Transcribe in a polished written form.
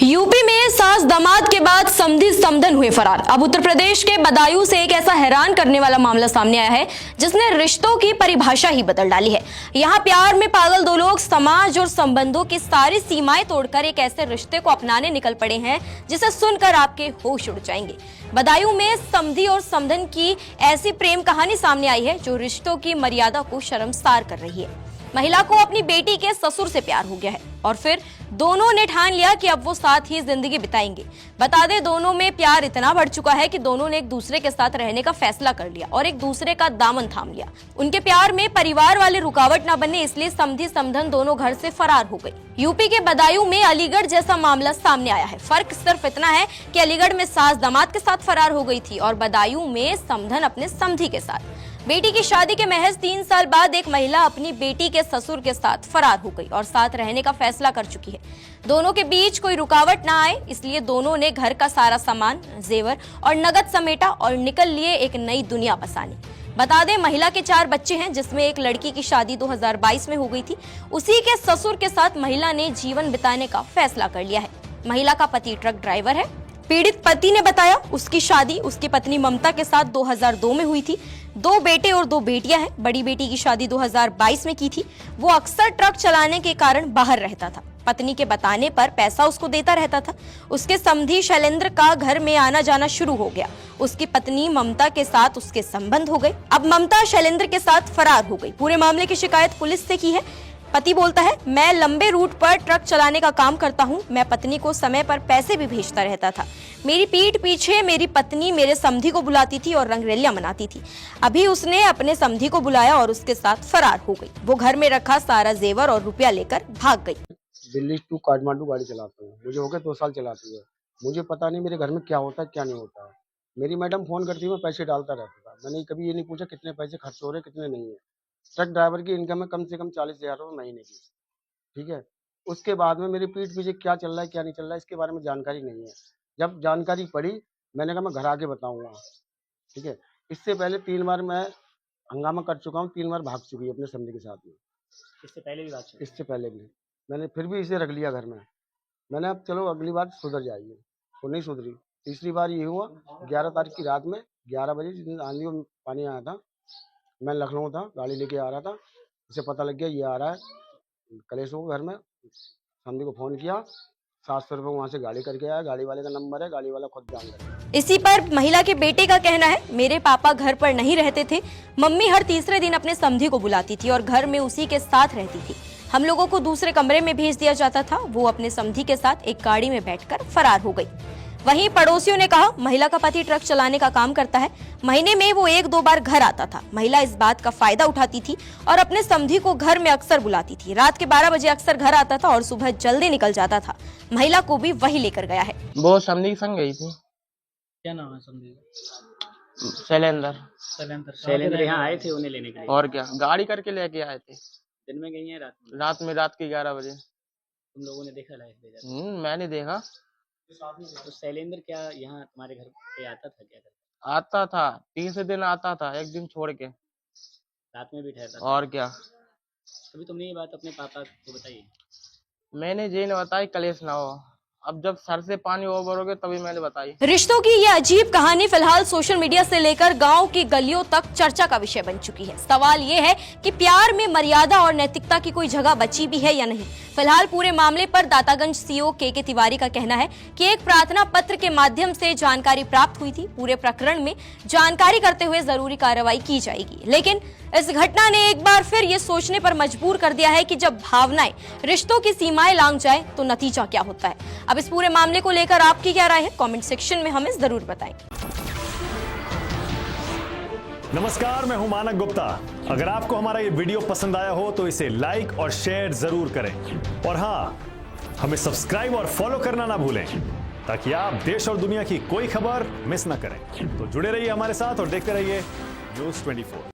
UP में सास दामाद के बाद समधी समधन हुए फरार। अब उत्तर प्रदेश के बदायूं से एक ऐसा हैरान करने वाला मामला सामने आया है जिसने रिश्तों की परिभाषा ही बदल डाली है। यहाँ प्यार में पागल दो लोग समाज और संबंधों की सारी सीमाएं तोड़कर एक ऐसे रिश्ते को अपनाने निकल पड़े हैं जिसे सुनकर आपके होश उड़ जाएंगे। बदायूं में समधी और समधन की ऐसी प्रेम कहानी सामने आई है जो रिश्तों की मर्यादा को शर्मसार कर रही है। महिला को अपनी बेटी के ससुर से प्यार हो गया है और फिर दोनों ने ठान लिया कि अब वो साथ ही जिंदगी बिताएंगे। बता दें, दोनों में प्यार इतना बढ़ चुका है कि दोनों ने एक दूसरे के साथ रहने का फैसला कर लिया और एक दूसरे का दामन थाम लिया। उनके प्यार में परिवार वाले रुकावट न बने, इसलिए समधी समधन दोनों घर से फरार हो गई। यूपी के बदायूं में अलीगढ़ जैसा मामला सामने आया है। फर्क सिर्फ इतना है कि अलीगढ़ में सास दामाद के साथ फरार हो गई थी और बदायूं में समधन अपने समधी के साथ। बेटी की शादी के महज 3 साल बाद एक महिला अपनी बेटी के ससुर के साथ फरार हो गई और साथ रहने का फैसला कर चुकी है। दोनों के बीच कोई रुकावट ना आए, इसलिए दोनों ने घर का सारा सामान, जेवर और नगद समेटा और निकल लिए एक नई दुनिया बसाने। बता दें, महिला के 4 बच्चे हैं, जिसमें एक लड़की की शादी 2022 में हो गई थी। उसी के ससुर के साथ महिला ने जीवन बिताने का फैसला कर लिया है। महिला का पति ट्रक ड्राइवर है। पीड़ित पति ने बताया उसकी शादी उसकी पत्नी ममता के साथ 2002 में हुई थी। 2 बेटे और 2 बेटियां हैं। बड़ी बेटी की शादी 2022 में की थी। वो अक्सर ट्रक चलाने के कारण बाहर रहता था। पत्नी के बताने पर पैसा उसको देता रहता था। उसके समधी शैलेंद्र का घर में आना जाना शुरू हो गया। उसकी पत्नी ममता के साथ उसके संबंध हो गए। अब ममता शैलेंद्र के साथ फरार हो गई। पूरे मामले की शिकायत पुलिस से की है। पति बोलता है, मैं लंबे रूट पर ट्रक चलाने का काम करता हूं। मैं पत्नी को समय पर पैसे भी भेजता रहता था। मेरी पीठ पीछे मेरी पत्नी मेरे समधी को बुलाती थी और रंगरेलियां मनाती थी। अभी उसने अपने समधी को बुलाया और उसके साथ फरार हो गई। वो घर में रखा सारा जेवर और रुपया लेकर भाग गई। दिल्ली टू काठमांडू गाड़ी चलाता हूँ। मुझे हो गए 2 साल चलाती है। मुझे पता नहीं मेरे घर में क्या होता है क्या नहीं होता है। मेरी मैडम फोन करती है, मैं पैसे डालता रहता था। मैंने कभी ये नहीं पूछा कितने पैसे खर्च हो रहे कितने नहीं है। ट्रक ड्राइवर की इनकम है कम से कम 40,000 रुपये महीने की, ठीक है। उसके बाद में मेरी पीठ पीछे क्या चल रहा है क्या नहीं चल रहा है इसके बारे में जानकारी नहीं है। जब जानकारी पड़ी मैंने कहा मैं घर आके बताऊंगा, ठीक है। इससे पहले 3 बार मैं हंगामा कर चुका हूँ, 3 बार भाग चुकी है अपने समधी के साथ में। इससे पहले भी बात इससे पहले भी मैंने फिर भी इसे रख लिया घर में। मैंने अब चलो अगली बार सुधर जाएगी, तो नहीं सुधरी। तीसरी बार ये हुआ 11 तारीख की रात में 11 बजे, जिस दिन आंधी और पानी आया था। मैं लखनऊ था, गाड़ी लेके आ रहा था। इसे पता लग गया ये आ रहा है कलेश हो घर में। समधी को फ़ोन किया, 700 रुपये वहाँ से गाड़ी करके आया। गाड़ी वाले का नंबर है, गाड़ी वाला खुद जान रहा है। इसी पर महिला के बेटे का कहना है, मेरे पापा घर पर नहीं रहते थे। मम्मी हर तीसरे दिन अपने समधी को बुलाती थी और घर में उसी के साथ रहती थी। हम लोगों को दूसरे कमरे में भेज दिया जाता था। वो अपने समधी के साथ एक गाड़ी में बैठकर फरार हो गई। वहीं पड़ोसियों ने कहा, महिला का पति ट्रक चलाने का काम करता है। महीने में वो 1-2 बार घर आता था। महिला इस बात का फायदा उठाती थी और अपने समधी को घर में अक्सर बुलाती थी। रात के 12 बजे अक्सर घर आता था और सुबह जल्दी निकल जाता था। महिला को भी वही लेकर गया है। वो समधी के संग गई थी। क्या नाम है समधी? शैलेंद्र यहाँ आए थे उन्हें लेने के लिए? और क्या, गाड़ी करके लेके आए थे। दिन में गई है रात के 11 बजे। तुम लोगों ने देखा लाइफ? मैंने देखा। तो शैलेंद्र क्या यहाँ तुम्हारे घर पे आता था? क्या करता? आता था, तीसरे दिन आता था, एक दिन छोड़ के। रात में भी ठहरता था? और क्या। अभी तुमने ये बात अपने पापा को बताई? मैंने जी ने बताई कलेश ना हो। अब जब सर से पानी ओवर हो गया तभी मैंने बताई। रिश्तों की ये अजीब कहानी फिलहाल सोशल मीडिया से लेकर गांव की गलियों तक चर्चा का विषय बन चुकी है। सवाल ये है कि प्यार में मर्यादा और नैतिकता की कोई जगह बची भी है या नहीं। फिलहाल पूरे मामले पर दातागंज सीओ के तिवारी का कहना है कि एक प्रार्थना पत्र के माध्यम से जानकारी प्राप्त हुई थी। पूरे प्रकरण में जानकारी करते हुए जरूरी कार्रवाई की जाएगी। लेकिन इस घटना ने एक बार फिर ये सोचने पर मजबूर कर दिया है कि जब भावनाएं रिश्तों की सीमाएं लांघ जाए तो नतीजा क्या होता है। अब इस पूरे मामले को लेकर आपकी क्या राय है, कमेंट सेक्शन में हमें जरूर बताएं। नमस्कार, मैं हूं मानक गुप्ता। अगर आपको हमारा ये वीडियो पसंद आया हो तो इसे लाइक और शेयर जरूर करें और हाँ, हमें सब्सक्राइब और फॉलो करना ना भूलें ताकि आप देश और दुनिया की कोई खबर मिस ना करें। तो जुड़े रहिए हमारे साथ और देखते रहिए News 24।